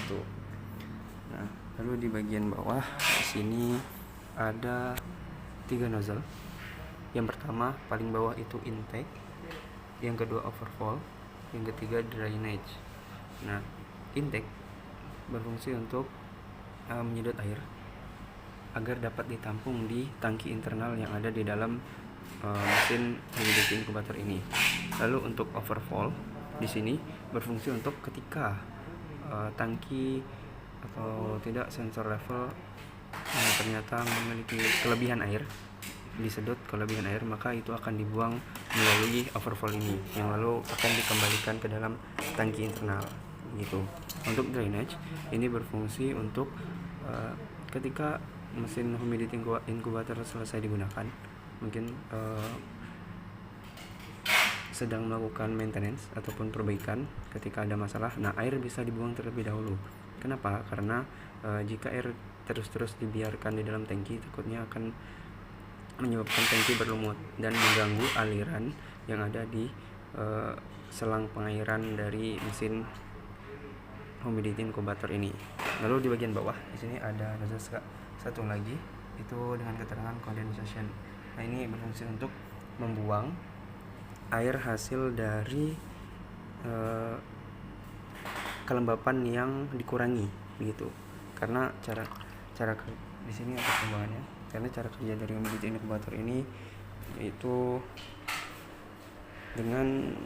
gitu. Nah, lalu di bagian bawah di sini ada 3 nozzle. Yang pertama paling bawah itu intake, yang kedua overflow, yang ketiga drainage. Nah, intake berfungsi untuk menyedot air agar dapat ditampung di tangki internal yang ada di dalam mesin humidity incubator ini. Lalu untuk overflow di sini berfungsi untuk ketika tangki atau tidak sensor level ternyata memiliki kelebihan air, disedot kelebihan air, maka itu akan dibuang melalui overflow ini yang lalu akan dikembalikan ke dalam tangki internal gitu. Untuk drainage ini berfungsi untuk ketika mesin humidity incubator selesai digunakan, mungkin sedang melakukan maintenance ataupun perbaikan, ketika ada masalah, nah air bisa dibuang terlebih dahulu. Kenapa? Karena jika air terus-terus dibiarkan di dalam tangki, takutnya akan menyebabkan tangki berlumut dan mengganggu aliran yang ada di selang pengairan dari mesin humidity incubator ini. Lalu di bagian bawah di sini ada nozzle satu lagi, itu dengan keterangan condensation. Nah, ini berfungsi untuk membuang air hasil dari kelembapan yang dikurangi begitu. Karena cara di sini ada pembuangannya. Karena cara kerja dari humidity incubator ini yaitu dengan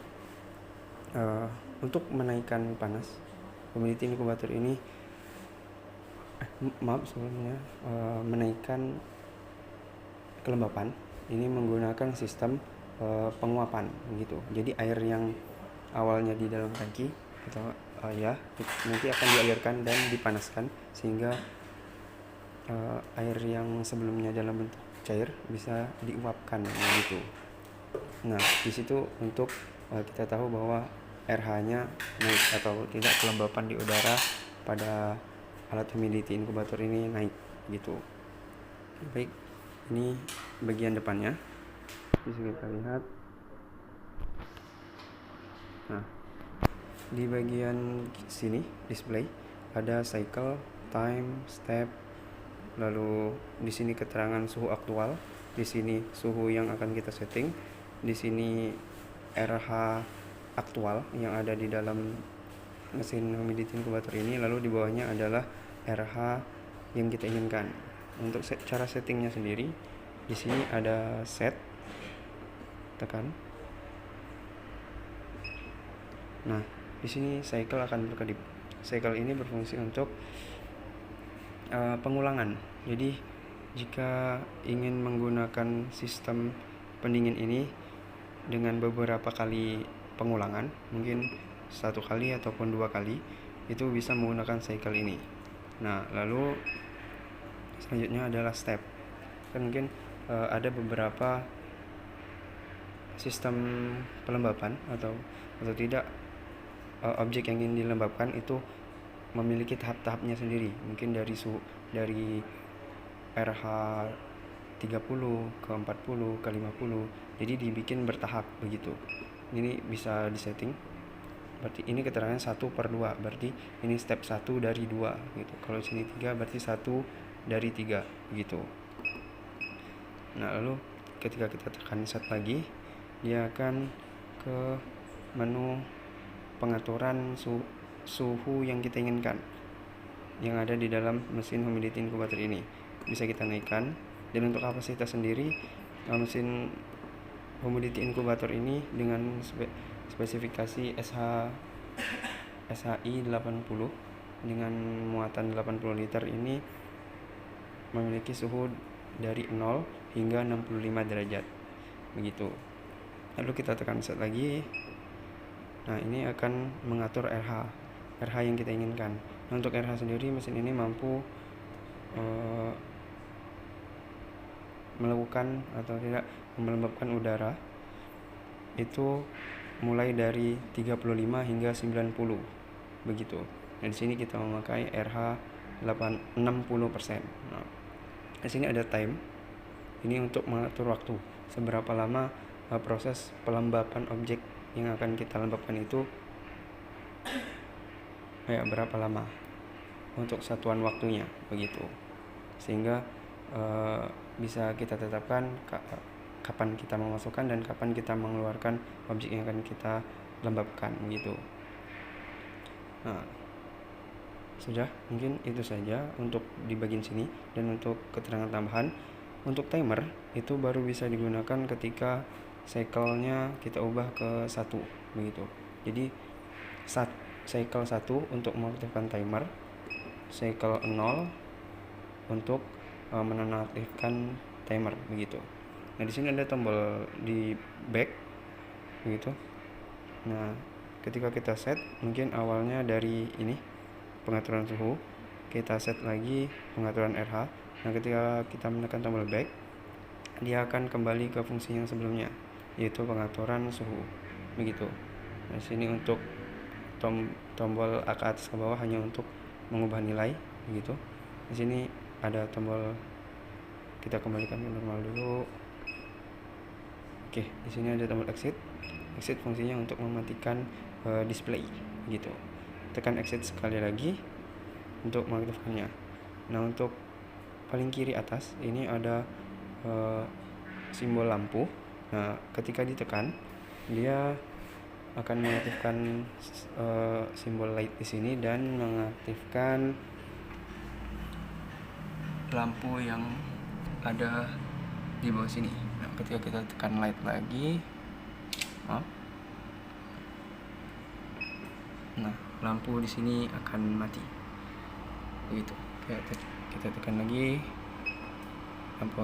untuk menaikkan panas, humidity incubator ini sebelumnya menaikkan kelembapan ini menggunakan sistem penguapan gitu. Jadi air yang awalnya di dalam tangki atau nanti akan dialirkan dan dipanaskan sehingga air yang sebelumnya dalam bentuk cair bisa diuapkan gitu. Nah, di situ untuk kita tahu bahwa RH-nya naik atau tidak, kelembapan di udara pada alat humidity incubator ini naik gitu. Baik, ini bagian depannya bisa kita lihat. Nah, di bagian sini display ada cycle, time, step, lalu di sini keterangan suhu aktual, di sini suhu yang akan kita setting, di sini RH aktual yang ada di dalam mesin humidity incubator ini, lalu di bawahnya adalah RH yang kita inginkan. Untuk cara settingnya sendiri, di sini ada set, tekan. Nah, di sini cycle akan berkedip. Cycle ini berfungsi untuk pengulangan. Jadi jika ingin menggunakan sistem pendingin ini dengan beberapa kali pengulangan, mungkin 1 kali ataupun 2 kali, itu bisa menggunakan cycle ini. Nah, lalu selanjutnya adalah step. Kan mungkin ada beberapa sistem pelembapan atau tidak objek yang ingin dilembabkan itu memiliki tahap-tahapnya sendiri. Mungkin dari RH 30 ke 40 ke 50. Jadi dibikin bertahap begitu. Ini bisa disetting. Berarti ini keterangan 1/2, berarti ini step 1 dari 2 gitu. Kalau sini 3 berarti 1 dari 3 gitu. Nah, lalu ketika kita tekan set lagi, dia akan ke menu pengaturan suhu yang kita inginkan yang ada di dalam mesin humidity incubator ini. Bisa kita naikkan. Dan untuk kapasitas sendiri, mesin humidity incubator ini dengan spesifikasi SHI 80 dengan muatan 80 liter ini memiliki suhu dari 0 hingga 65 derajat begitu. Lalu kita tekan set lagi. Nah, ini akan mengatur RH yang kita inginkan. Nah, untuk RH sendiri, mesin ini mampu melakukan atau tidak melembabkan udara itu mulai dari 35 hingga 90 begitu. Dan di sini kita memakai RH 60%. Nah, di sini ada time. Ini untuk mengatur waktu seberapa lama proses pelembapan objek yang akan kita lembabkan itu berapa lama. untuk satuan waktunya begitu, sehingga bisa kita tetapkan kapan kita memasukkan dan kapan kita mengeluarkan objek yang akan kita lembabkan begitu. Nah, sudah, mungkin itu saja untuk di bagian sini. Dan untuk keterangan tambahan, untuk timer itu baru bisa digunakan ketika cycle-nya kita ubah ke 1 begitu. Jadi cycle 1 untuk mengaktifkan timer, cycle 0 untuk menonaktifkan timer begitu. Nah, di sini ada tombol di back begitu. Nah, ketika kita set, mungkin awalnya dari ini pengaturan suhu, kita set lagi pengaturan RH. Nah, ketika kita menekan tombol back, dia akan kembali ke fungsi yang sebelumnya, yaitu pengaturan suhu begitu. Nah, sini untuk tombol ke atas ke bawah hanya untuk mengubah nilai begitu. Di sini ada tombol, kita kembalikan ke normal dulu. Oke, di sini ada tombol exit. Exit fungsinya untuk mematikan display gitu. Tekan exit sekali lagi untuk mengaktifkannya. Nah, untuk paling kiri atas ini ada simbol lampu. Nah, ketika ditekan, dia akan mengaktifkan simbol light di sini dan mengaktifkan lampu yang ada di bawah sini. Nah, ketika kita tekan light lagi, nah, lampu di sini akan mati begitu. Kita tekan lagi, lampu